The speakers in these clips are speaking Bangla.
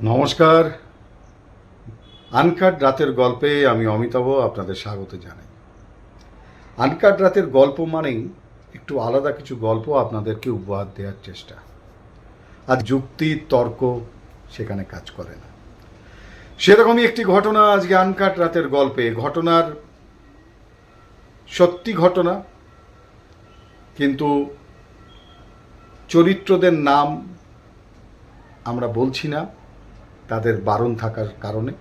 নমস্কার। আনকাট রাতের গল্পে আমি অমিতাভ আপনাদের স্বাগত জানাই। আনকাট রাতের গল্প মানেই একটু আলাদা কিছু গল্প আপনাদেরকে উপহার দেওয়ার চেষ্টা। আর যুক্তি তর্ক সেখানে কাজ করে না। সেরকমই একটি ঘটনা আজকে আনকাট রাতের গল্পে। ঘটনার সত্যি ঘটনা, কিন্তু চরিত্রদের নাম আমরা বলছি না, তাদের বারণ থাকার কারণে।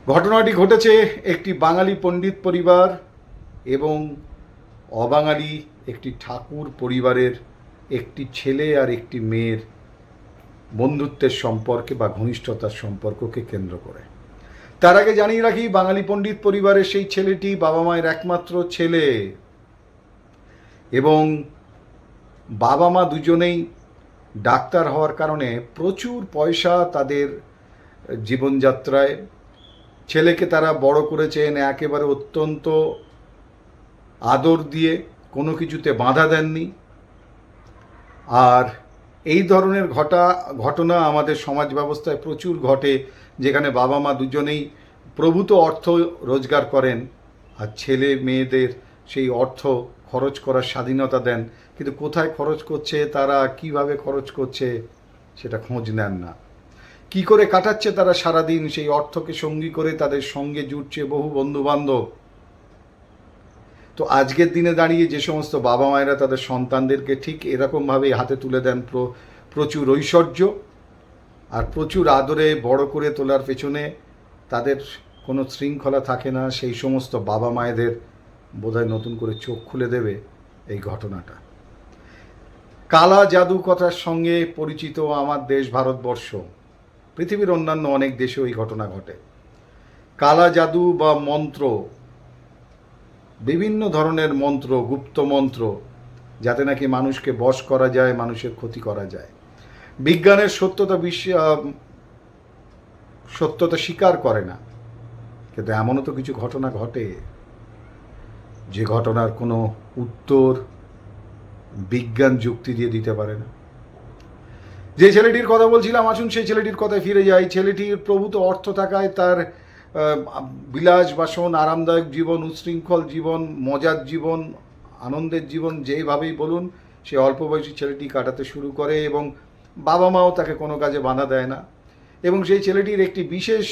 ঘটনাটি ঘটেছে একটি বাঙালি পণ্ডিত পরিবার এবং অবাঙালি একটি ঠাকুর পরিবারের একটি ছেলে আর একটি মেয়ের বন্ধুত্বের সম্পর্কে বা ঘনিষ্ঠতার সম্পর্ককে কেন্দ্র করে। তার আগে জানিয়ে রাখি, বাঙালি পণ্ডিত পরিবারের সেই ছেলেটি বাবা মায়ের একমাত্র ছেলে এবং বাবা মা দুজনেই ডাক্তার হওয়ার কারণে প্রচুর পয়সা তাদের জীবনযাত্রায়। ছেলেকে তারা বড় করেছেন একেবারে অত্যন্ত আদর দিয়ে, কোনো কিছুতে বাধা দেননি। আর এই ধরনের ঘটনা আমাদের সমাজ ব্যবস্থায় প্রচুর ঘটে, যেখানে বাবা মা দুজনেই প্রভূত অর্থ রোজগার করেন আর ছেলে মেয়েদের সেই অর্থ খরচ করার স্বাধীনতা দেন, কিন্তু কোথায় খরচ করছে, তারা কিভাবে খরচ করছে সেটা খোঁজ নেন না। কি করে কাটাচ্ছে তারা সারাদিন, সেই অর্থকে সঙ্গী করে তাদের সঙ্গে জুটছে বহু বন্ধুবান্ধব। তো আজকের দিনে দাঁড়িয়ে যে সমস্ত বাবা মায়েরা তাদের সন্তানদেরকে ঠিক এরকমভাবে হাতে তুলে দেন প্রচুর ঐশ্বর্য আর প্রচুর আদরে বড় করে তোলার পেছনে তাদের কোনো শৃঙ্খলা থাকে না, সেই সমস্ত বাবা মায়েদের বোধহয় নতুন করে চোখ খুলে দেবে এই ঘটনাটা। কালা জাদু কথার সঙ্গে পরিচিত আমার দেশ ভারতবর্ষ। পৃথিবীর অন্যান্য অনেক দেশেও এই ঘটনা ঘটে। কালা জাদু বা মন্ত্র, বিভিন্ন ধরনের মন্ত্র, গুপ্ত মন্ত্র, যাতে নাকি মানুষকে বশ করা যায়, মানুষের ক্ষতি করা যায়। বিজ্ঞানের সত্যতা স্বীকার করে না, কিন্তু এমনও তো কিছু ঘটনা ঘটে যে ঘটনার কোনো উত্তর বিজ্ঞান যুক্তি দিয়ে দিতে পারে না। যে ছেলেটির কথা বলছিলাম, আসুন সেই ছেলেটির কথায় ফিরে যাই। ছেলেটির প্রভূত অর্থ থাকায় তার বিলাস বাসন, আরামদায়ক জীবন, উচ্ছৃঙ্খল জীবন, মজার জীবন, আনন্দের জীবন যেভাবেই বলুন, সে অল্প বয়সী ছেলেটি কাটাতে শুরু করে এবং বাবা মাও তাকে কোনো কাজে বাধা দেয় না। এবং সেই ছেলেটির একটি বিশেষ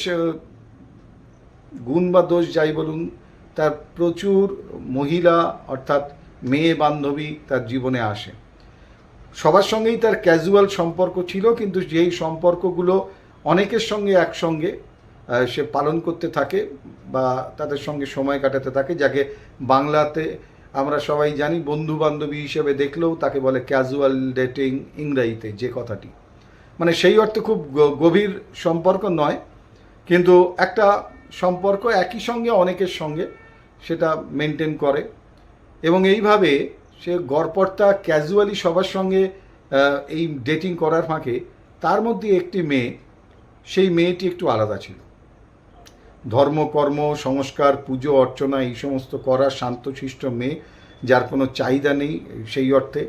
গুণ বা দোষ যাই বলুন, তার প্রচুর মহিলা অর্থাৎ মেয়ে বান্ধবী তার জীবনে আসে। সবার সঙ্গেই তার ক্যাজুয়াল সম্পর্ক ছিল, কিন্তু যেই সম্পর্কগুলো অনেকের সঙ্গে একসঙ্গে সে পালন করতে থাকে বা তাদের সঙ্গে সময় কাটাতে থাকে, যাকে বাংলাতে আমরা সবাই জানি বন্ধু বান্ধবী হিসেবে দেখলেও তাকে বলে ক্যাজুয়াল ডেটিং ইংরাজিতে যে কথাটি। মানে সেই অর্থে খুব গভীর সম্পর্ক নয়, কিন্তু একটা সম্পর্ক একই সঙ্গে অনেকের সঙ্গে সেটা মেনটেন করে। এবং এইভাবে সে গড়পড়তা ক্যাজুয়ালি সবার সঙ্গে এই ডেটিং করার ফাঁকে তার মধ্যে একটি মেয়ে, সেই মেয়েটি একটু আলাদা ছিল। ধর্ম কর্ম সংস্কার পুজো অর্চনা এই সমস্ত করা শান্তশিষ্ট মেয়ে, যার কোনো চাহিদা নেই সেই অর্থে।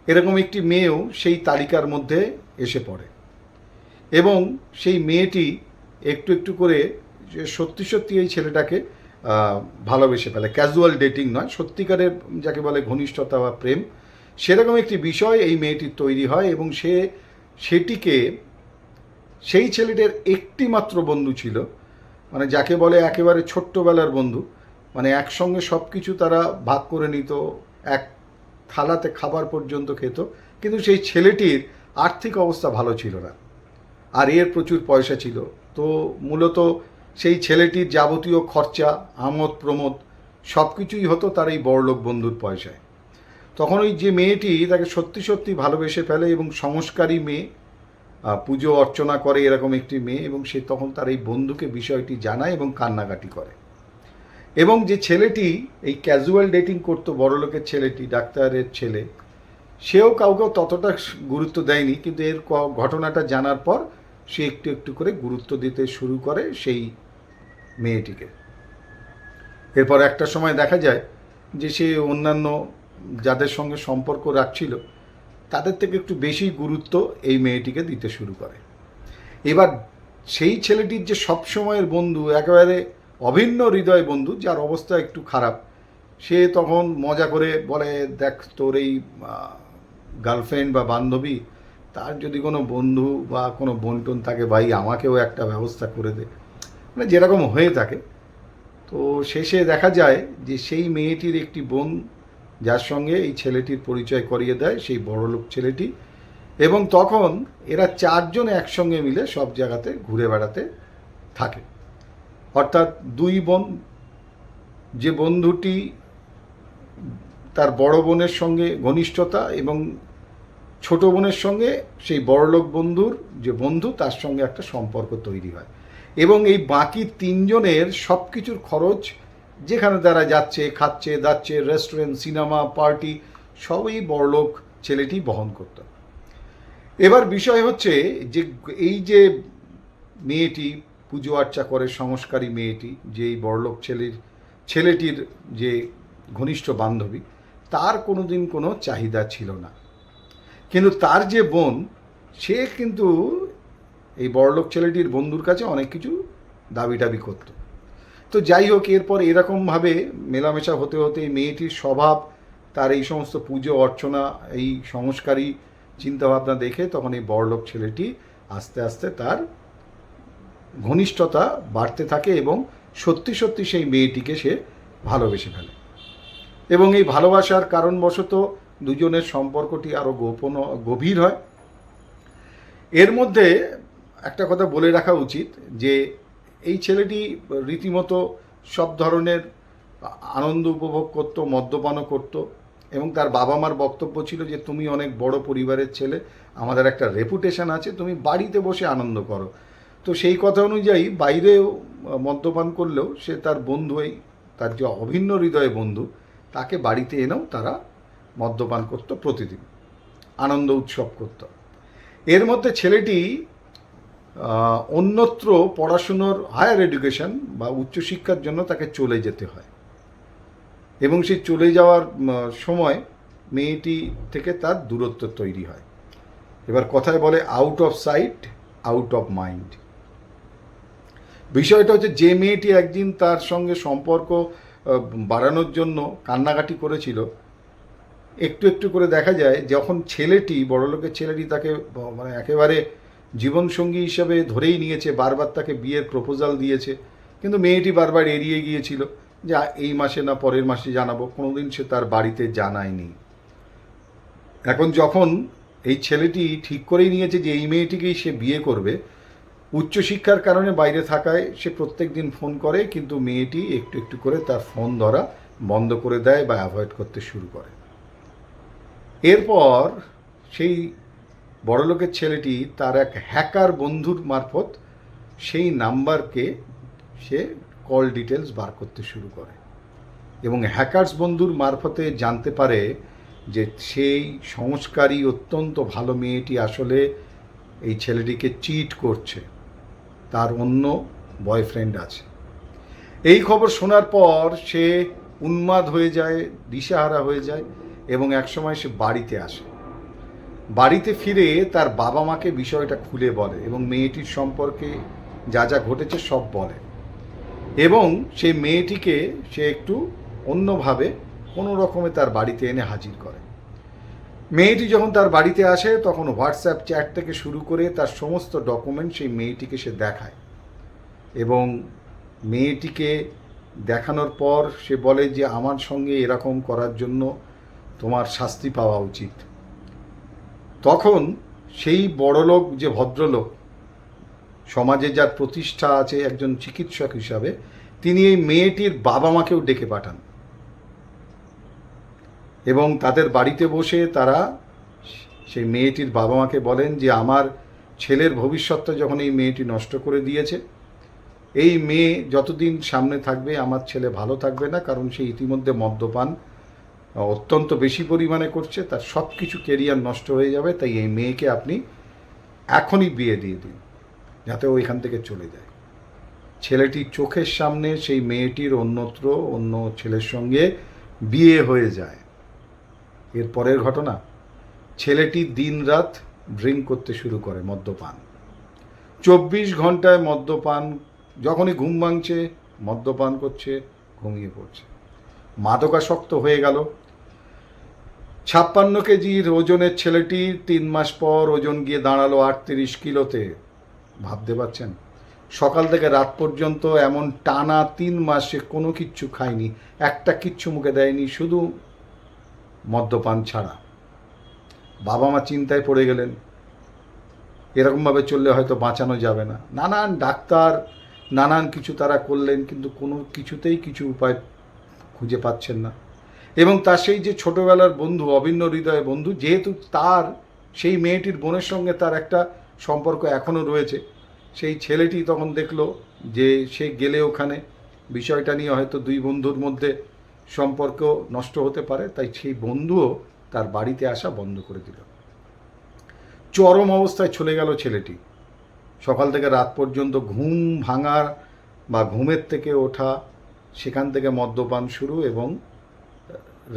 এরকম একটি মেয়েও সেই তালিকার মধ্যে এসে পড়ে এবং সেই মেয়েটি একটু একটু করে সত্যি সত্যি এই ছেলেটাকে ভালোবেসে ফেলে। ক্যাজুয়াল ডেটিং নয়, সত্যিকারের যাকে বলে ঘনিষ্ঠতা বা প্রেম, সেরকম একটি বিষয় এই মেয়েটির তৈরি হয়। এবং সেটিকে সেই ছেলেটার একটি মাত্র বন্ধু ছিল, মানে যাকে বলে একেবারে ছোট্টবেলার বন্ধু, মানে একসঙ্গে সব কিছু তারা ভাগ করে নিত, এক থালাতে খাবার পর্যন্ত খেত। কিন্তু সেই ছেলেটির আর্থিক অবস্থা ভালো ছিল না, আর এর প্রচুর পয়সা ছিল। তো মূলত সেই ছেলেটির যাবতীয় খরচা, আমোদ প্রমোদ সব কিছুই হতো তার এই বড়লোক বন্ধুর পয়সায়। তখন ওই যে মেয়েটি তাকে সত্যি সত্যি ভালোবেসে ফেলে এবং সংস্কারী মেয়ে, পুজো অর্চনা করে এরকম একটি মেয়ে, এবং সে তখন তার এই বন্ধুকে বিষয়টি জানায় এবং কান্নাকাটি করে। এবং যে ছেলেটি এই ক্যাজুয়াল ডেটিং করতো, বড়লোকের ছেলেটি, ডাক্তারের ছেলে, সেও কাউকে ততটা গুরুত্ব দেয়নি, কিন্তু এর ঘটনাটা জানার পর সে একটু একটু করে গুরুত্ব দিতে শুরু করে সেই মেয়েটিকে। এরপর একটা সময় দেখা যায় যে সে অন্যান্য যাদের সঙ্গে সম্পর্ক রাখছিল তাদের থেকে একটু বেশি গুরুত্ব এই মেয়েটিকে দিতে শুরু করে। এবার সেই ছেলেটির যে সবসময়ের বন্ধু, একেবারে অভিন্ন হৃদয় বন্ধু, যার অবস্থা একটু খারাপ, সে তখন মজা করে বলে, দেখ তোর এই গার্লফ্রেন্ড বা বান্ধবী, তার যদি কোনো বন্ধু বা কোনো বোনটোন থাকে, ভাই আমাকেও একটা ব্যবস্থা করে দে, মানে যেরকম হয়ে থাকে। তো শেষে দেখা যায় যে সেই মেয়েটির একটি বোন, যার সঙ্গে এই ছেলেটির পরিচয় করিয়ে দেয় সেই বড়লোক ছেলেটি, এবং তখন এরা চারজন একসঙ্গে মিলে সব জায়গাতে ঘুরে বেড়াতে থাকে। অর্থাৎ দুই বোন, যে বন্ধুটি তার বড় বোনের সঙ্গে ঘনিষ্ঠতা, এবং ছোট বোনের সঙ্গে সেই বড়লোক বন্ধুর যে বন্ধু, তার সঙ্গে একটা সম্পর্ক তৈরি হয়। এবং এই বাকি তিনজনের সব কিছুর খরচ, যেখানে তারা যাচ্ছে, খাচ্ছে, দাচ্ছে, রেস্টুরেন্ট, সিনেমা, পার্টি, সবই বড়লোক ছেলেটি বহন করত। এবার বিষয় হচ্ছে যে এই যে মেয়েটি পুজো আর্চা করে, সংস্কারী মেয়েটি, যে এই বড়লোক ছেলেটির যে ঘনিষ্ঠ বান্ধবী, তার কোনো দিন কোনো চাহিদা ছিল না। কিন্তু তার যে বোন, সে কিন্তু এই বড়লোক ছেলেটির বন্ধুর কাছে অনেক কিছু দাবি টাবি করত। তো যাই হোক, এরপর এরকমভাবে মেলামেশা হতে হতে এই মেয়েটির স্বভাব, তার এই সমস্ত পুজো অর্চনা, এই সংস্কারী চিন্তাভাবনা দেখে তখন এই বড়লোক ছেলেটি আস্তে আস্তে তার ঘনিষ্ঠতা বাড়তে থাকে, এবং সত্যি সত্যি সেই মেয়েটিকে সে ভালোবেসে ফেলে। এবং এই ভালোবাসার কারণবশত দুজনের সম্পর্কটি আরও গভীর হয়। এর মধ্যে একটা কথা বলে রাখা উচিত যে এই ছেলেটি রীতিমতো সব ধরনের আনন্দ উপভোগ করত, মদ্যপানও করত, এবং তার বাবা মার বক্তব্য ছিল যে তুমি অনেক বড় পরিবারের ছেলে, আমাদের একটা রেপুটেশন আছে, তুমি বাড়িতে বসে আনন্দ করো। তো সেই কথা অনুযায়ী বাইরেও মদ্যপান করলেও সে তার বন্ধু, তার যে অভিন্ন হৃদয় বন্ধু, তাকে বাড়িতে এনেও তারা মদ্যপান করত, প্রতিদিন আনন্দ উৎসব করত। এর মধ্যে ছেলেটি অন্যত্র পড়াশুনোর, হায়ার এডুকেশন বা উচ্চশিক্ষার জন্য তাকে চলে যেতে হয়, এবং সেই চলে যাওয়ার সময় মেয়েটি থেকে তার দূরত্ব তৈরি হয়। এবার কথায় বলে out of sight out of mind. বিষয়টা হচ্ছে, যে মেয়েটি একদিন তার সঙ্গে সম্পর্ক বাড়ানোর জন্য কান্নাকাটি করেছিল, একটু একটু করে দেখা যায় যখন ছেলেটি, বড়লোকের ছেলেটি, তাকে মানে একেবারে জীবনসঙ্গী হিসাবে ধরেই নিয়েছে, বারবার তাকে বিয়ের প্রপোজাল দিয়েছে, কিন্তু মেয়েটি বারবার এড়িয়ে গিয়েছিল যে এই মাসে না পরের মাসে জানাবো, কোনোদিন সে তার বাড়িতে জানায়নি। এখন যখন এই ছেলেটি ঠিক করেই নিয়েছে যে এই মেয়েটিকেই সে বিয়ে করবে, উচ্চশিক্ষার কারণে বাইরে থাকায় সে প্রত্যেক দিন ফোন করে, কিন্তু মেয়েটি একটু একটু করে তার ফোন ধরা বন্ধ করে দেয় বা অ্যাভয়েড করতে শুরু করে। এরপর সেই বড়লোকের ছেলেটি তার এক হ্যাকার বন্ধুর মারফত সেই নাম্বারকে সে কল ডিটেলস বার করতে শুরু করে, এবং হ্যাকার্স বন্ধুর মারফতে জানতে পারে যে সেই সংস্কারী অত্যন্ত ভালো মেয়েটি আসলে এই ছেলেটিকে চিট করছে, তার অন্য বয়ফ্রেন্ড আছে। এই খবর শোনার পর সে উন্মাদ হয়ে যায়, দিশেহারা হয়ে যায়, এবং একসময় সে বাড়িতে আসে। বাড়িতে ফিরে তার বাবা মাকে বিষয়টা খুলে বলে, এবং মেয়েটির সম্পর্কে যা যা ঘটেছে সব বলে, এবং সেই মেয়েটিকে সে একটু অন্যভাবে কোনো রকমে তার বাড়িতে এনে হাজির করে। মেয়েটি যখন তার বাড়িতে আসে, তখন হোয়াটসঅ্যাপ চ্যাট থেকে শুরু করে তার সমস্ত ডকুমেন্ট সেই মেয়েটিকে সে দেখায়, এবং মেয়েটিকে দেখানোর পর সে বলে যে আমার সঙ্গে এরকম করার জন্য তোমার শাস্তি পাওয়া উচিত। তখন সেই বড়লোক, যে ভদ্রলোক, সমাজে যার প্রতিষ্ঠা আছে একজন চিকিৎসক হিসাবে, তিনি এই মেয়েটির বাবা মাকেও ডেকে পাঠান, এবং তাদের বাড়িতে বসে তারা সেই মেয়েটির বাবা মাকে বলেন যে আমার ছেলের ভবিষ্যৎটা যখন এই মেয়েটি নষ্ট করে দিয়েছে, এই মেয়ে যতদিন সামনে থাকবে আমার ছেলে ভালো থাকবে না, কারণ সে ইতিমধ্যে মদ্যপান অত্যন্ত বেশি পরিমাণে করছে, তার সব কিছু কেরিয়ার নষ্ট হয়ে যাবে, তাই এই মেয়েকে আপনি এখনই বিয়ে দিয়ে দিন যাতে ও এখান থেকে চলে যায়। ছেলেটির চোখের সামনে সেই মেয়েটির অন্যত্র অন্য ছেলের সঙ্গে বিয়ে হয়ে যায়। এর পরের ঘটনা, ছেলেটি দিনরাত ড্রিঙ্ক করতে শুরু করে, মদ্যপান। 24 ঘন্টায় মদ্যপান, যখনই ঘুম ভাঙছে মদ্যপান করছে, ঘুমিয়ে পড়ছে, মাদকাসক্ত হয়ে গেল। 56 কেজির ওজনের ছেলেটি 3 মাস পর ওজন গিয়ে দাঁড়ালো 38 কিলোতে। ভাবতে পারছেন? সকাল থেকে রাত পর্যন্ত এমন টানা 3 মাস সে কোনো কিচ্ছু খায়নি, একটা কিচ্ছু মুখে দেয়নি, শুধু মদ্যপান ছাড়া। বাবা মা চিন্তায় পড়ে গেলেন, এরকমভাবে চললে হয়তো বাঁচানো যাবে না। নানান ডাক্তার, নানান কিছু তারা করলেন, কিন্তু কোনো কিছুতেই কিছু উপায় খুঁজে পাচ্ছেন না। এবং তার সেই যে ছোটোবেলার বন্ধু, অভিন্ন হৃদয় বন্ধু, যেহেতু তার সেই মেয়েটির বোনের সঙ্গে তার একটা সম্পর্ক এখনও রয়েছে, সেই ছেলেটি তখন দেখলো যে সে গেলে ওখানে বিষয়টা নিয়ে হয়তো দুই বন্ধুর মধ্যে সম্পর্ক নষ্ট হতে পারে, তাই সেই বন্ধুও তার বাড়িতে আসা বন্ধ করে দিল। চরম অবস্থায় চলে গেল ছেলেটি। সকাল থেকে রাত পর্যন্ত ঘুম ভাঙার বা ঘুমের থেকে ওঠা, সেখান থেকে মদ্যপান শুরু, এবং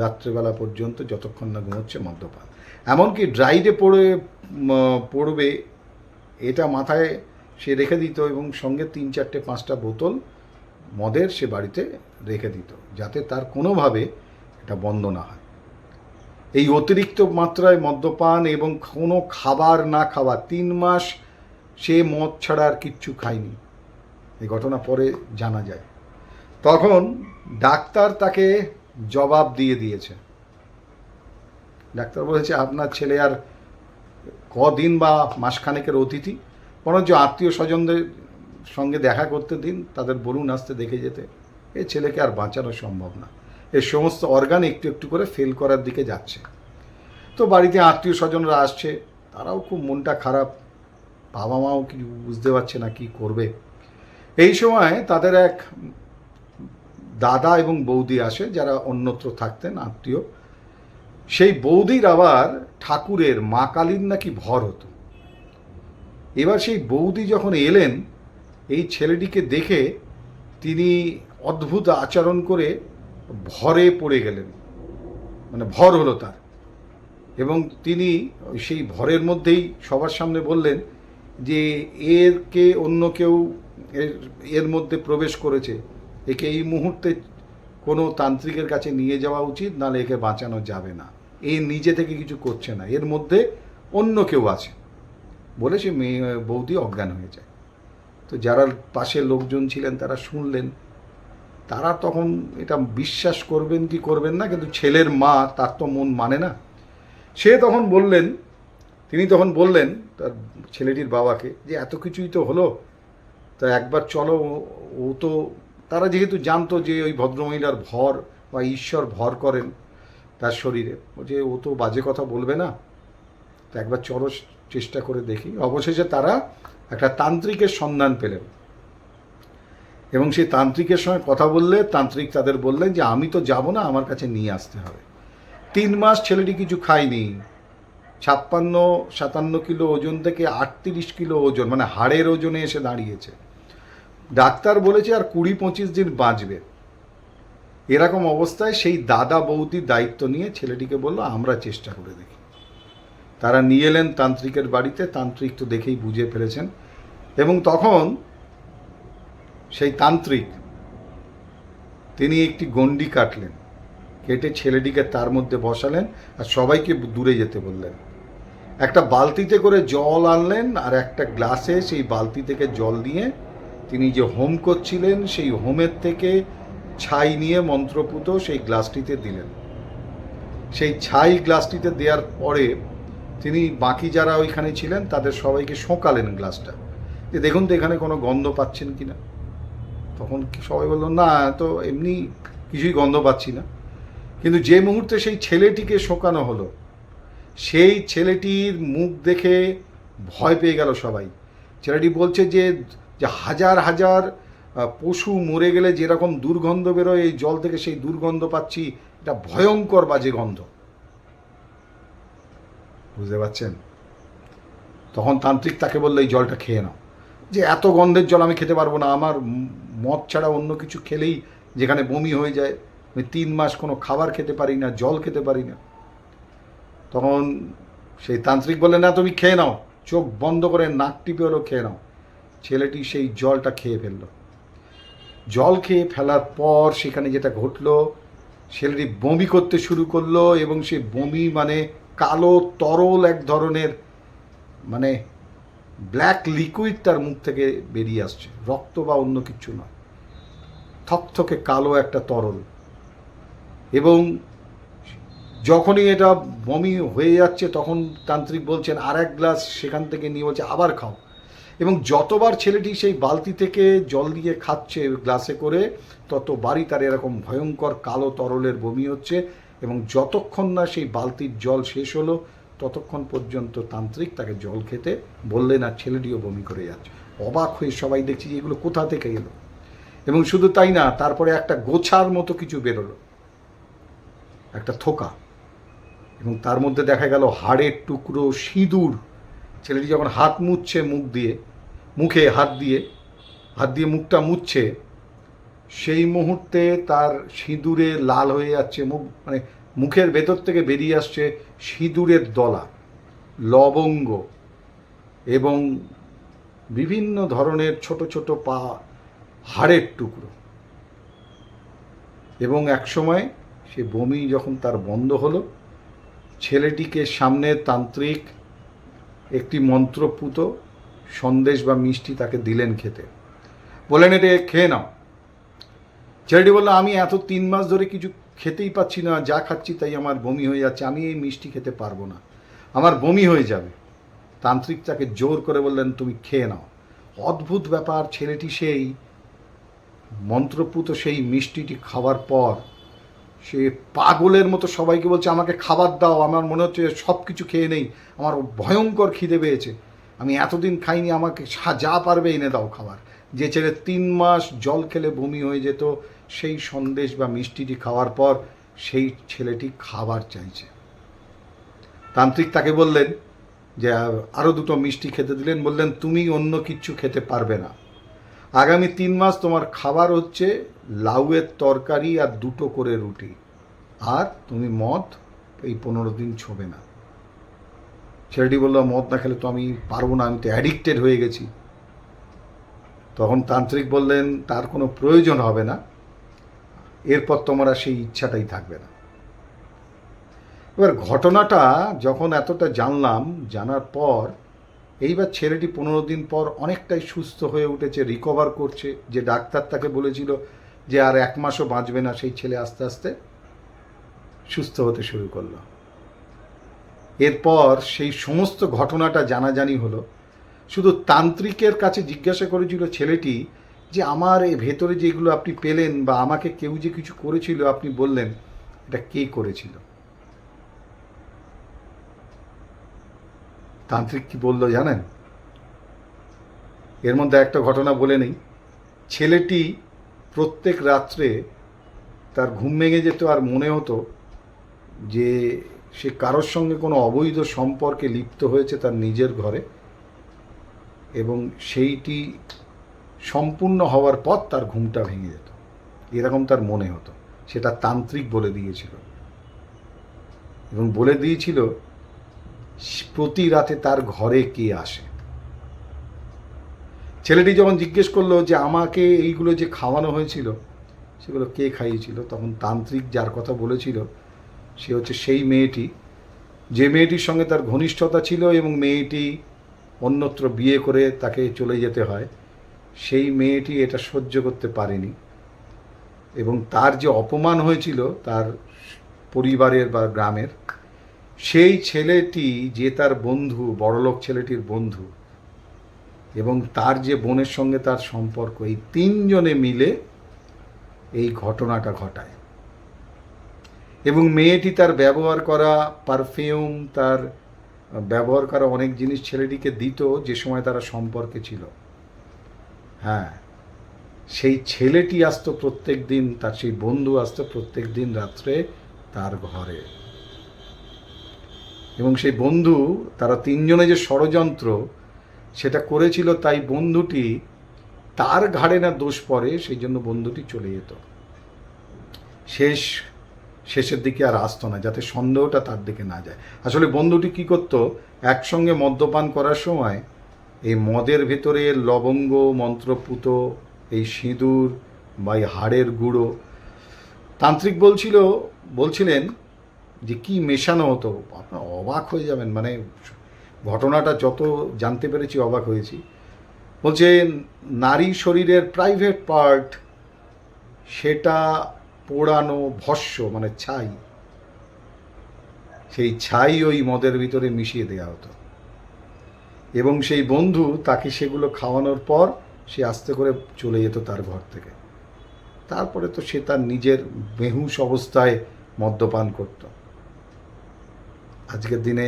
রাত্রেবেলা পর্যন্ত যতক্ষণ না ঘুমোচ্ছে মদ্যপান। এমনকি ড্রাইডে পড়বে এটা মাথায় সে রেখে দিত, এবং সঙ্গে 3, 4, 5টা বোতল মদের সে বাড়িতে রেখে দিত, যাতে তার কোনোভাবে এটা বন্ধ না হয়। এই অতিরিক্ত মাত্রায় মদ্যপান এবং কোনো খাবার না খাওয়া, 3 মাস সে মদ ছাড়া আর কিচ্ছু খায়নি। এই ঘটনা পরে জানা যায়। তখন ডাক্তার তাকে জবাব দিয়েছে। ডাক্তার বলেছে, আপনার ছেলে আর কদিন বা মাসখানেকের অতিথি, বরঞ্চ আত্মীয় স্বজনদের সঙ্গে দেখা করতে দিন, তাদের বলুন আসতে দেখে যেতে। এই ছেলেকে আর বাঁচানো সম্ভব না, এর সমস্ত অর্গান একটু একটু করে ফেল করার দিকে যাচ্ছে। তো বাড়িতে আত্মীয় স্বজনরা আসছে, তারাও খুব মনটা খারাপ, বাবা মাও কি বুঝতে পারছে না কি করবে। এই সময় তাদের এক দাদা এবং বৌদি আসে, যারা অন্যত্র থাকতেন আত্মীয়। সেই বৌদির আবার ঠাকুরের মা কালীর নাকি ভর হতো। এবার সেই বৌদি যখন এলেন, এই ছেলেটিকে দেখে তিনি অদ্ভুত আচরণ করে ভরে পড়ে গেলেন, মানে ভর হলো তার। এবং তিনি সেই ভরের মধ্যেই সবার সামনে বললেন যে এরকে অন্য কেউ এর মধ্যে প্রবেশ করেছে, একে এই মুহূর্তে কোনো তান্ত্রিকের কাছে নিয়ে যাওয়া উচিত, নাহলে একে বাঁচানো যাবে না। এ নিজে থেকে কিছু করছে না, এর মধ্যে অন্য কেউ আছে বলে সে বৌদি অজ্ঞান হয়ে যায়। তো যারা পাশের লোকজন ছিলেন তারা শুনলেন, তারা তখন এটা বিশ্বাস করবেন কি করবেন না, কিন্তু ছেলের মা, তার তো মন মানে না। তিনি তখন বললেন তার ছেলেটির বাবাকে যে এত কিছুই তো হলো, তা একবার চলো। ও তো, তারা যেহেতু জানতো যে ওই ভদ্রমহিলার ভর বা ঈশ্বর ভর করেন তার শরীরে, যে ও তো বাজে কথা বলবে না, তা একবার চলো চেষ্টা করে দেখি। অবশেষে তারা একটা তান্ত্রিকের সন্ধান পেলেন, এবং সেই তান্ত্রিকের সঙ্গে কথা বললে তান্ত্রিক তাদের বললেন যে আমি তো যাব না, আমার কাছে নিয়ে আসতে হবে। 3 মাস ছেলেটি কিছু খায়নি, 56-57 কিলো ওজন থেকে 38 কিলো ওজন, মানে হাড়ের ওজনে এসে দাঁড়িয়েছে। ডাক্তার বলেছে আর 20-25 দিন বাঁচবে। এরকম অবস্থায় সেই দাদা বৌদির দায়িত্ব নিয়ে ছেলেটিকে বলল আমরা চেষ্টা করে দেখি। তারা নিয়ে এলেন তান্ত্রিকের বাড়িতে। তান্ত্রিক তো দেখেই বুঝে ফেলেছেন, এবং তখন সেই তান্ত্রিক তিনি একটি গণ্ডি কাটলেন, কেটে ছেলেটিকে তার মধ্যে বসালেন আর সবাইকে দূরে যেতে বললেন। একটা বালতিতে করে জল আনলেন, আর একটা গ্লাসে সেই বালতি থেকে জল নিয়ে তিনি যে হোম করছিলেন সেই হোমের থেকে ছাই নিয়ে মন্ত্রপুত সেই গ্লাসটিতে দিলেন। সেই ছাই গ্লাসটিতে দেওয়ার পরে তিনি বাকি যারা ওইখানে ছিলেন তাদের সবাইকে শোঁকালেন গ্লাসটা, যে দেখুন তো এখানে কোনো গন্ধ পাচ্ছেন কি না। তখন সবাই বলল না, তো এমনি কিছুই গন্ধ পাচ্ছি না। কিন্তু যে মুহূর্তে সেই ছেলেটিকে শোঁকানো হলো, সেই ছেলেটির মুখ দেখে ভয় পেয়ে গেল সবাই। ছেলেটি বলছে যে হাজার হাজার পশু মরে গেলে যেরকম দুর্গন্ধ বেরোয় এই জল থেকে, সেই দুর্গন্ধ পাচ্ছি, এটা ভয়ঙ্কর বাজে গন্ধ। বুঝতে পারছেন? তখন তান্ত্রিক তাকে বললো এই জলটা খেয়ে নাও। যে এত গন্ধের জল আমি খেতে পারবো না, আমার মদ ছাড়া অন্য কিছু খেলেই যেখানে বমি হয়ে যায়, আমি 3 মাস কোনো খাবার খেতে পারি না, জল খেতে পারি না। তখন সেই তান্ত্রিক বললেন না, তুমি খেয়ে নাও, চোখ বন্ধ করে নাক টিপে হলেও খেয়ে নাও। ছেলেটি সেই জলটা খেয়ে ফেলল। জল খেয়ে ফেলার পর সেখানে যেটা ঘটলো, ছেলেটি বমি করতে শুরু করলো এবং সে বমি মানে কালো তরল এক ধরনের মানে ব্ল্যাক লিকুইড তার মুখ থেকে বেরিয়ে আসছে, রক্ত বা অন্য কিছু নয়, থকথকে কালো একটা তরল। এবং যখনই এটা বমি হয়ে যাচ্ছে তখন তান্ত্রিক বলছেন আর এক গ্লাস সেখান থেকে নিয়ে বলছে আবার খাও। এবং যতবার ছেলেটি সেই বালতি থেকে জল দিয়ে খাচ্ছে গ্লাসে করে, ততবারই তার এরকম ভয়ঙ্কর কালো তরলের বমি হচ্ছে। এবং যতক্ষণ না সেই বালতির জল শেষ হলো ততক্ষণ পর্যন্ত তান্ত্রিক তাকে জল খেতে বললেন, আর ছেলেটিও বমি করে যাচ্ছে। অবাক হয়ে সবাই দেখছি যে এগুলো কোথা থেকে এলো। এবং শুধু তাই না, তারপরে একটা গোছার মতো কিছু বেরোলো, একটা থোকা, এবং তার মধ্যে দেখা গেল হাড়ের টুকরো, সিঁদুর। ছেলেটি যখন হাত মুছছে মুখে হাত দিয়ে মুখটা মুছছে, সেই মুহূর্তে তার সিঁদুরে লাল হয়ে যাচ্ছে মুখ, মানে মুখের ভেতর থেকে বেরিয়ে আসছে সিঁদুরের দলা, লবঙ্গ এবং বিভিন্ন ধরনের ছোট ছোট হাড়ের টুকরো। এবং একসময় সে বমি যখন তার বন্ধ হলো, ছেলেটিকে সামনে তান্ত্রিক একটি মন্ত্রপুত সন্দেশ বা মিষ্টি তাকে দিলেন খেতে, বললেন এটা খেয়ে নাও। ছেলেটি বললো আমি এত 3 মাস ধরে কিছু খেতেই পাচ্ছি না, যা খাচ্ছি তাই আমার বমি হয়ে যাচ্ছে, আমি এই মিষ্টি খেতে পারবো না, আমার বমি হয়ে যাবে। তান্ত্রিক তাকে জোর করে বললেন তুমি খেয়ে নাও। অদ্ভুত ব্যাপার, ছেলেটি সেই মন্ত্রপুত সেই মিষ্টিটি খাওয়ার পর সে পাগলের মতো সবাইকে বলছে আমাকে খাবার দাও, আমার মনে হচ্ছে সব কিছু খেয়ে নেই, আমার ভয়ঙ্কর খিদে পেয়েছে, আমি এতদিন খাইনি, আমাকে যা পারবে এনে দাও খাবার। যে ছেলে 3 মাস জল খেলে বমি হয়ে যেত, সেই সন্দেশ বা মিষ্টিটি খাওয়ার পর সেই ছেলেটি খাবার চাইছে। তান্ত্রিক তাকে বললেন যে আরও 2টো মিষ্টি খেতে দিলেন, বললেন তুমি অন্য কিচ্ছু খেতে পারবে না, আগামী 3 মাস তোমার খাবার হচ্ছে লাউয়ের তরকারি আর 2টো করে রুটি, আর তুমি মদ এই 15 দিন ছোবে না। ছেলেটি বললো মদ না খেলে তো আমি পারবো না, আমি তো অ্যাডিক্টেড হয়ে গেছি। তখন তান্ত্রিক বললেন তার কোনো প্রয়োজন হবে না, এরপর তোমার আর সেই ইচ্ছাটাই থাকবে না। এবার ঘটনাটা যখন এতটা জানার পর এইবার ছেলেটি 15 দিন পর অনেকটাই সুস্থ হয়ে উঠেছে, রিকভার করছে। যে ডাক্তার তাকে বলেছিল যে আর 1 মাসও বাঁচবে না, সেই ছেলে আস্তে আস্তে সুস্থ হতে শুরু করলো। এরপর সেই সমস্ত ঘটনাটা জানাজানি হলো। শুধু তান্ত্রিকের কাছে জিজ্ঞাসা করেছিল ছেলেটি যে আমার এ ভেতরে যেগুলো আপনি পেলেন বা আমাকে কেউ যে কিছু করেছিল আপনি বললেন, এটা কে করেছিল? তান্ত্রিক কি বললো জানেন? এর মধ্যে একটা ঘটনা বলে নেই। ছেলেটি প্রত্যেক রাত্রে তার ঘুম ভেঙে যেত আর মনে হতো যে সে কারোর সঙ্গে কোনো অবৈধ সম্পর্কে লিপ্ত হয়েছে তার নিজের ঘরে, এবং সেইটি সম্পূর্ণ হওয়ার পর তার ঘুমটা ভেঙে যেত, এরকম তার মনে হতো। সেটা তান্ত্রিক বলে দিয়েছিল, এবং বলে দিয়েছিল প্রতি রাতে তার ঘরে কে আসে। ছেলেটি যখন জিজ্ঞেস করলো যে আমাকে এইগুলো যে খাওয়ানো হয়েছিল সেগুলো কে খাইয়েছিল, তখন তান্ত্রিক যার কথা বলেছিল সে হচ্ছে সেই মেয়েটি, যে মেয়েটির সঙ্গে তার ঘনিষ্ঠতা ছিল এবং মেয়েটি অন্যত্র বিয়ে করে তাকে চলে যেতে হয়। সেই মেয়েটি এটা সহ্য করতে পারেনি, এবং তার যে অপমান হয়েছিল তার পরিবারের বা গ্রামের, সেই ছেলেটি যে তার বন্ধু, বড়লোক ছেলেটির বন্ধু, এবং তার যে বোনের সঙ্গে তার সম্পর্ক, এই 3 জনে মিলে এই ঘটনাটা ঘটায়। এবং মেয়েটি তার ব্যবহার করা পারফিউম, তার ব্যবহার করা অনেক জিনিস ছেলেটিকে দিত যে সময় তারা সম্পর্কে ছিল। হ্যাঁ, সেই ছেলেটি আসতো প্রত্যেক দিন, তার সেই বন্ধু আসতো প্রত্যেক দিন রাত্রে তার ঘরে। এবং সেই বন্ধু, তারা 3 জনে যে ষড়যন্ত্র সেটা করেছিল, তাই বন্ধুটি তার ঘাড়ে না দোষ পড়ে, সেই জন্য বন্ধুটি চলে যেত, শেষের দিকে আর আসতো না, যাতে সন্দেহটা তার দিকে না যায়। আসলে বন্ধুটি কী করতো, একসঙ্গে মদ্যপান করার সময় এই মদের ভেতরে লবঙ্গ মন্ত্রপুত এই সিঁদুর বা এই হাড়ের গুঁড়ো, তান্ত্রিক বলছিলেন যে কি মেশানো হতো, আপনার অবাক হয়ে যাবেন। মানে ঘটনাটা যত জানতে পেরেছি অবাক হয়েছি। বলছে নারী শরীরের প্রাইভেট পার্ট সেটা পোড়ানো ভস্য, মানে ছাই, সেই ছাই ওই মদের ভিতরে মিশিয়ে দেওয়া হতো এবং সেই বন্ধু তাকে সেগুলো খাওয়ানোর পর সে আস্তে করে চলে যেত তার ঘর থেকে। তারপরে তো সে তার নিজের বেহুশ অবস্থায় মদ্যপান করত। আজকের দিনে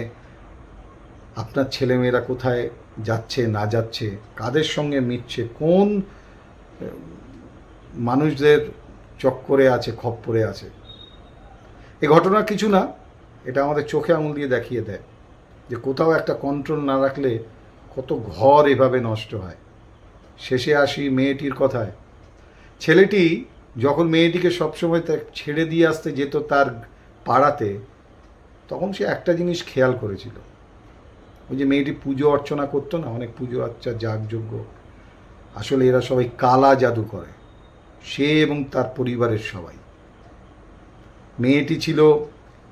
আপনার ছেলেমেয়েরা কোথায় যাচ্ছে না যাচ্ছে, কাদের সঙ্গে মিটছে, কোন মানুষদের চক্করে আছে, খপ্পরে আছে, এই ঘটনা কিছু না, এটা আমাদের চোখে আঙুল দিয়ে দেখিয়ে দেয় যে কোথাও একটা কন্ট্রোল না রাখলে কত ঘর এভাবে নষ্ট হয়। শেষে আসি মেয়েটির কথায়। ছেলেটি যখন মেয়েটিকে সবসময় ছেড়ে দিয়ে আসতে যেত তার পাড়াতে, তখন সে একটা জিনিস খেয়াল করেছিল, ওই যে মেয়েটি পুজো অর্চনা করতো না, অনেক পুজো আচ্ছা যাগযজ্ঞ, আসলে এরা সবাই কালা জাদু করে, সে এবং তার পরিবারের সবাই। মেয়েটি ছিল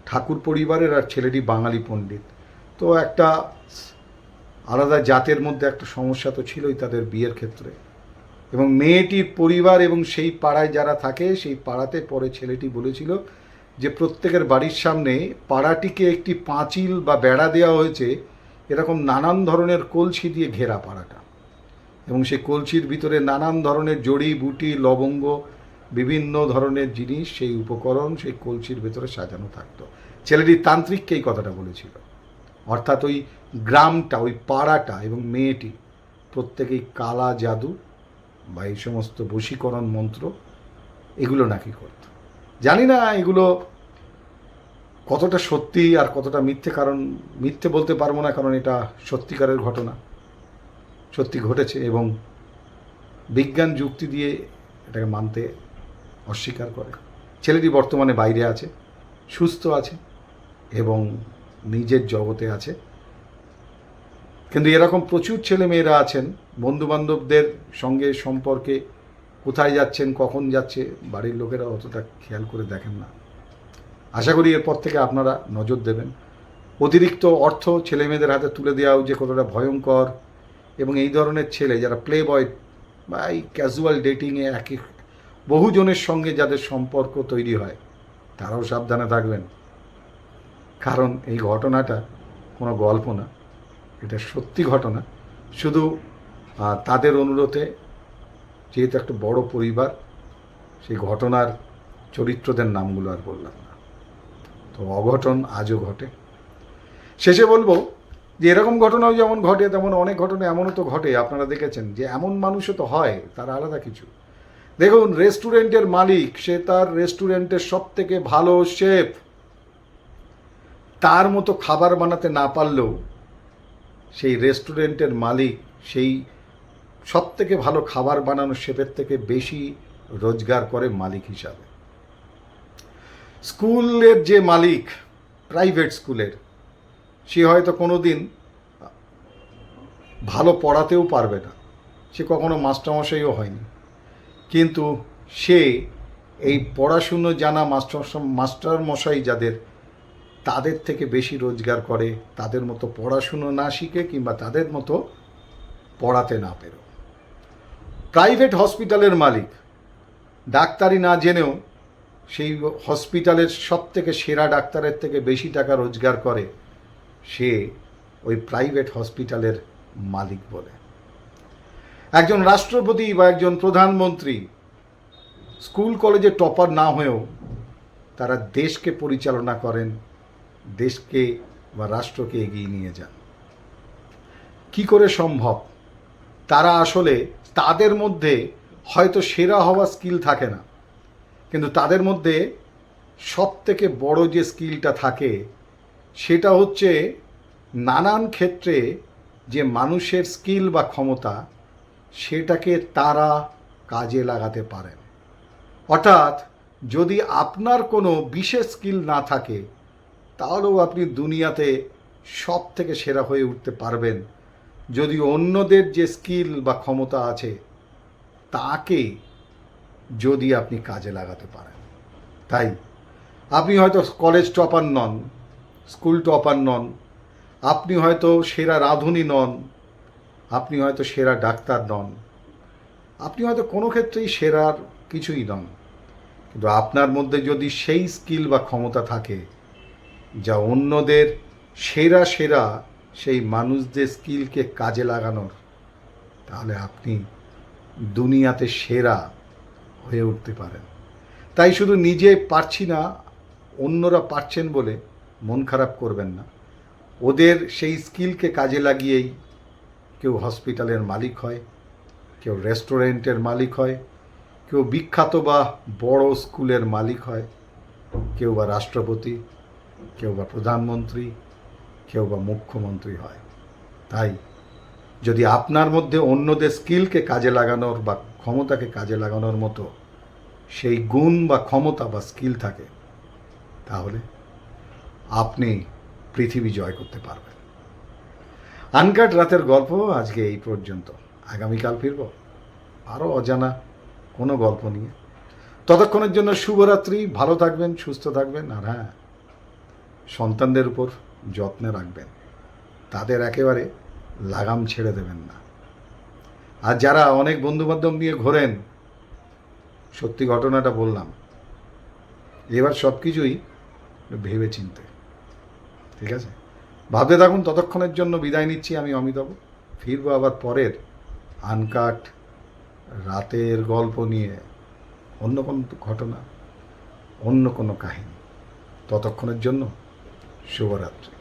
ঠাকুর পরিবারের আর ছেলেটি বাঙালি পণ্ডিত, তো একটা আলাদা জাতের মধ্যে একটা সমস্যা তো ছিলই তাদের বিয়ের ক্ষেত্রে। এবং মেয়েটির পরিবার এবং সেই পাড়ায় যারা থাকে সেই পাড়াতে পরে ছেলেটি বলেছিল যে প্রত্যেকের বাড়ির সামনে পাড়াটিকে একটি পাঁচিল বা বেড়া দেওয়া হয়েছে, এরকম নানান ধরনের কলসি দিয়ে ঘেরা পাড়াটা, এবং সেই কলসির ভিতরে নানান ধরনের জড়ি বুটি লবঙ্গ বিভিন্ন ধরনের জিনিস, সেই উপকরণ সেই কলসির ভেতরে সাজানো থাকতো। ছেলেটি তান্ত্রিককে এই কথাটা বলেছিল, অর্থাৎ ওই গ্রামটা, ওই পাড়াটা এবং মেয়েটি প্রত্যেকেই কালা জাদু বা এই সমস্ত বশীকরণ মন্ত্র এগুলো নাকি করত। জানি না এগুলো কতটা সত্যি আর কতটা মিথ্যে, কারণ মিথ্যে বলতে পারবো না, কারণ এটা সত্যিকারের ঘটনা, সত্যি ঘটেছে এবং বিজ্ঞান যুক্তি দিয়ে এটাকে মানতে অস্বীকার করে। ছেলেটি বর্তমানে বাইরে আছে, সুস্থ আছে এবং নিজের জগতে আছে। কিন্তু এরকম প্রচুর ছেলে মেয়েরা আছেন, বন্ধুবান্ধবদের সঙ্গে সম্পর্কে কোথায় যাচ্ছেন কখন যাচ্ছে বাড়ির লোকেরা অতটা খেয়াল করে দেখেন না। আশা করি এরপর থেকে আপনারা নজর দেবেন। অতিরিক্ত অর্থ ছেলে মেয়েদের হাতে তুলে দেওয়াও যে কতটা ভয়ঙ্কর, এবং এই ধরনের ছেলে যারা প্লে বয় বা এই ক্যাজুয়াল ডেটিংয়ে একই বহুজনের সঙ্গে যাদের সম্পর্ক তৈরি হয়, তারাও সাবধানে থাকবেন, কারণ এই ঘটনাটা কোনো গল্প না, এটা সত্যি ঘটনা। শুধু তাদের অনুরোধে, যেহেতু একটা বড় পরিবার, সেই ঘটনার চরিত্রদের নামগুলো আর বললাম না। তো অঘটন আজও ঘটে। শেষে বলবো যে এরকম ঘটনাও যেমন ঘটে তেমন অনেক ঘটনা এমনও তো ঘটে, আপনারা দেখেছেন যে এমন মানুষও তো হয়, তার আলাদা কিছু। দেখুন, রেস্টুরেন্টের মালিক, সে তার রেস্টুরেন্টের সবথেকে ভালো শেফ, তার মতো খাবার বানাতে না পারলেও সেই রেস্টুরেন্টের মালিক সেই সবথেকে ভালো খাবার বানানো শেফের থেকে বেশি রোজগার করে মালিক হিসাবে। স্কুলের যে মালিক, প্রাইভেট স্কুলের, সে হয়তো কোনো দিন ভালো পড়াতেও পারবে না, সে কখনো মাস্টারমশাইও হয়নি, কিন্তু সে এই পড়াশুনো জানা মাস্টারমশাই যাদের, তাদের থেকে বেশি রোজগার করে, তাদের মতো পড়াশুনো না শিখে কিংবা তাদের মতো পড়াতে না পেরো। প্রাইভেট হসপিটালের মালিক ডাক্তারি না জেনেও সেই হসপিটালের সবথেকে সেরা ডাক্তারের থেকে বেশি টাকা রোজগার করে, সে ওই প্রাইভেট হসপিটালের মালিক বলে। একজন রাষ্ট্রপতি বা একজন প্রধানমন্ত্রী স্কুল কলেজে টপার না হয়েও তারা দেশকে পরিচালনা করেন, দেশকে বা রাষ্ট্রকে এগিয়ে নিয়ে যান। কি করে সম্ভব? তারা আসলে, তাদের মধ্যে হয়তো সেরা হওয়া স্কিল থাকে না, কিন্তু তাদের মধ্যে সবথেকে বড় যে স্কিলটা থাকে সেটা হচ্ছে নানান ক্ষেত্রে যে মানুষের স্কিল বা ক্ষমতা, সেটাকে তারা কাজে লাগাতে পারেন। অর্থাৎ যদি আপনার কোনো বিশেষ স্কিল না থাকে, তাহলেও আপনি দুনিয়াতে সব থেকে সেরা হয়ে উঠতে পারবেন, যদি অন্যদের যে স্কিল বা ক্ষমতা আছে তাকে যদি আপনি কাজে লাগাতে পারেন। তাই আপনি হয়তো কলেজ টপার নন, স্কুল টপার নন, আপনি হয়তো সেরা রাঁধুনি নন, আপনি হয়তো সেরা ডাক্তার নন, আপনি হয়তো কোনো ক্ষেত্রেই সেরার কিছুই নন, কিন্তু আপনার মধ্যে যদি সেই স্কিল বা ক্ষমতা থাকে যা অন্যদের সেরা সেরা সেই মানুষদের স্কিলকে কাজে লাগানোর, তাহলে আপনি দুনিয়াতে সেরা হয়ে উঠতে পারেন। তাই শুধু নিজে পারছি না, অন্যরা পারছেন বলে মন খারাপ করবেন না। ওদের সেই স্কিলকে কাজে লাগিয়েই কেউ হসপিটালের মালিক হয়, কেউ রেস্টুরেন্টের মালিক হয়, কেউ বিখ্যাত বা বড় স্কুলের মালিক হয়, কেউ বা রাষ্ট্রপতি, কেউ বা প্রধানমন্ত্রী, কেউ বা মুখ্যমন্ত্রী হয়। তাই যদি আপনার মধ্যে অন্যদের স্কিলকে কাজে লাগানোর বা ক্ষমতাকে কাজে লাগানোর মতো সেই গুণ বা ক্ষমতা বা স্কিল থাকে, তাহলে আপনি পৃথিবী জয় করতে পারবেন। আনকাট রাতের গল্প আজকে এই পর্যন্ত। আগামীকাল ফিরব আরও অজানা কোনো গল্প নিয়ে। ততক্ষণের জন্য শুভরাত্রি। ভালো থাকবেন, সুস্থ থাকবেন, আর হ্যাঁ, সন্তানদের উপর যত্নে রাখবেন, তাদের একেবারে লাগাম ছেড়ে দেবেন না। আর যারা অনেক বন্ধুবান্ধব নিয়ে ঘোরেন, সত্যি ঘটনাটা বললাম, এবার সব কিছুই ভেবে চিনতে, ঠিক আছে? ভাবতে থাকুন। ততক্ষণের জন্য বিদায় নিচ্ছি আমি অমিতাভ। ফিরবো আবার পরের আনকাট রাতের গল্প নিয়ে, অন্য কোনো ঘটনা, অন্য কোনো কাহিনী। ততক্ষণের জন্য শুভরাত্রি।